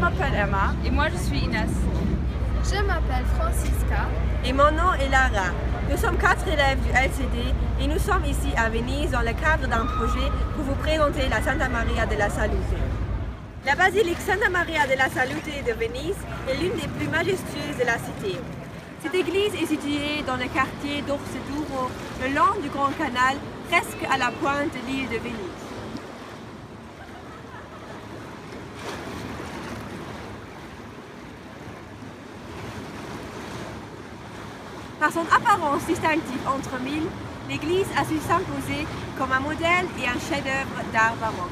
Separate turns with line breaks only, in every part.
m'appelle Emma.
Et moi, je suis Inès.
Je m'appelle Francisca.
Et mon nom est Lara. Nous sommes 4 élèves du LCD et nous sommes ici à Venise dans le cadre d'un projet pour vous présenter la Santa Maria della Salute. La basilique Santa Maria della Salute de Venise est l'une des plus majestueuses de la cité. Cette église est située dans le quartier d'Orse Duro, le long du Grand Canal, presque à la pointe de l'île de Venise. Par son apparence distinctive entre mille, l'église a su s'imposer comme un modèle et un chef-d'œuvre d'art baroque.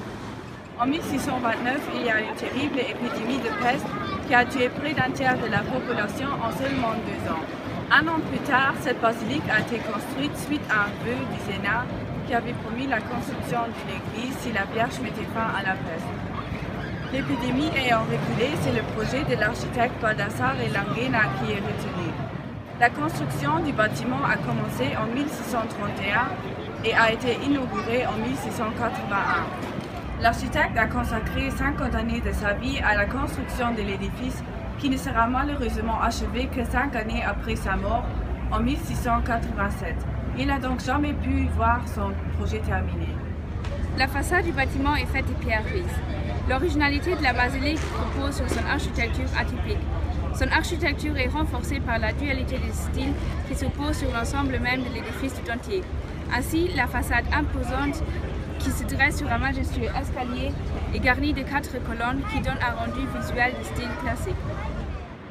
En 1629, il y a une terrible épidémie de peste qui a tué près d'un tiers de la population en seulement 2 ans. Un an plus tard, cette basilique a été construite suite à un vœu du Sénat qui avait promis la construction d'une église si la Vierge mettait fin à la peste. L'épidémie ayant reculé, c'est le projet de l'architecte Baldassare Langena qui est retenu. La construction du bâtiment a commencé en 1631 et a été inaugurée en 1681. L'architecte a consacré 50 années de sa vie à la construction de l'édifice qui ne sera malheureusement achevé que 5 années après sa mort en 1687. Il n'a donc jamais pu voir son projet terminé.
La façade du bâtiment est faite de pierres grises. L'originalité de la basilique repose sur son architecture atypique. Son architecture est renforcée par la dualité des styles qui s'oppose sur l'ensemble même de l'édifice tout entier. Ainsi, la façade imposante qui se dresse sur un majestueux escalier est garnie de 4 colonnes qui donnent un rendu visuel de style classique.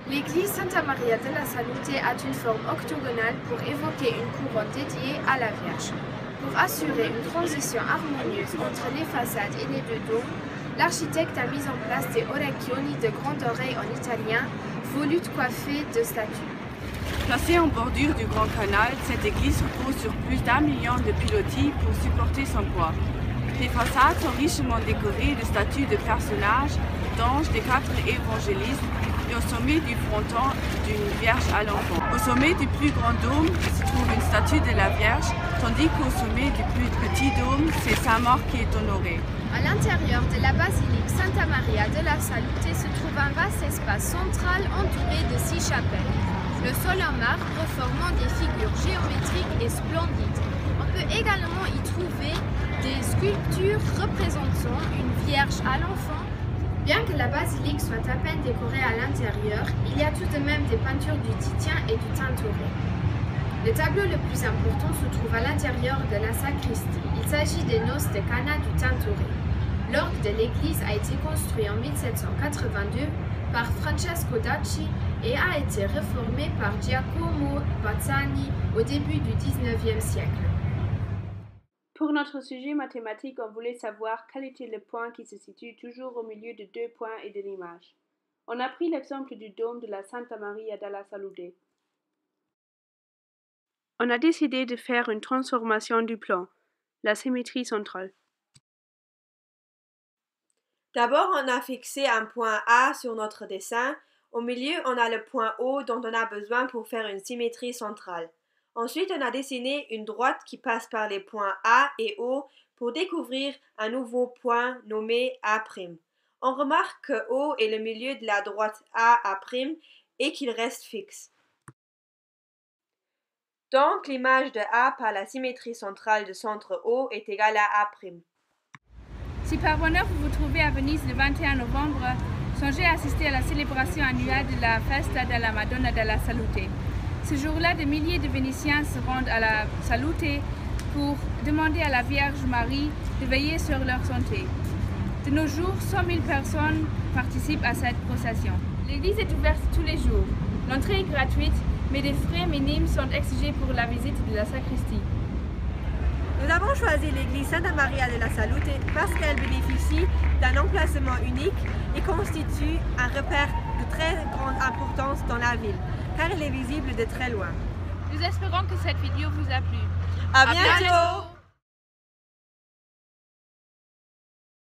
L'église Santa Maria della Salute a une forme octogonale pour évoquer une couronne dédiée à la Vierge. Pour assurer une transition harmonieuse entre les façades et les 2 dômes, l'architecte a mis en place des orecchioni de grande oreille en italien, volutes coiffées de statues.
Placée en bordure du Grand Canal, cette église repose sur plus d'1 million de pilotis pour supporter son poids. Les façades sont richement décorées de statues de personnages, d'anges, des 4 évangélistes et au sommet du fronton d'une Vierge à l'enfant. Au sommet du plus grand dôme se trouve une statue de la Vierge, tandis qu'au sommet du plus petit dôme, c'est Saint-Marc qui est honoré.
À l'intérieur de la basilique Santa Maria della Salute se trouve un vaste espace central entouré de 6 chapelles. Le sol en marbre formant des figures géométriques et splendides. On peut également y trouver des sculptures représentant une Vierge à l'enfant. Bien que la basilique soit à peine décorée à l'intérieur, il y a tout de même des peintures du Titien et du Tintoret. Le tableau le plus important se trouve à l'intérieur de la sacristie. Il s'agit des Noces de Cana du Tintoret. L'orgue de l'église a été construit en 1782 par Francesco Dacci et a été réformé par Giacomo Bazzani au début du XIXe siècle.
Pour notre sujet mathématique, on voulait savoir quel était le point qui se situe toujours au milieu de 2 points et de l'image. On a pris l'exemple du dôme de la Santa Maria della Salute. On a décidé de faire une transformation du plan, la symétrie centrale.
D'abord, on a fixé un point A sur notre dessin. Au milieu, on a le point O dont on a besoin pour faire une symétrie centrale. Ensuite, on a dessiné une droite qui passe par les points A et O pour découvrir un nouveau point nommé A'. On remarque que O est le milieu de la droite A' et qu'il reste fixe. Donc, l'image de A par la symétrie centrale de centre O est égale à A'.
Si par bonheur vous vous trouvez à Venise le 21 novembre, songez à assister à la célébration annuelle de la Festa della Madonna della Salute. Ce jour-là, des milliers de Vénitiens se rendent à la Salute pour demander à la Vierge Marie de veiller sur leur santé. De nos jours, 100 000 personnes participent à cette procession. L'église est ouverte tous les jours. L'entrée est gratuite, mais des frais minimes sont exigés pour la visite de la sacristie.
Nous avons choisi l'église Santa Maria della Salute parce qu'elle bénéficie d'un emplacement unique et constitue un repère de très grande importance dans la ville, car elle est visible de très loin.
Nous espérons que cette vidéo vous a plu.
À bientôt!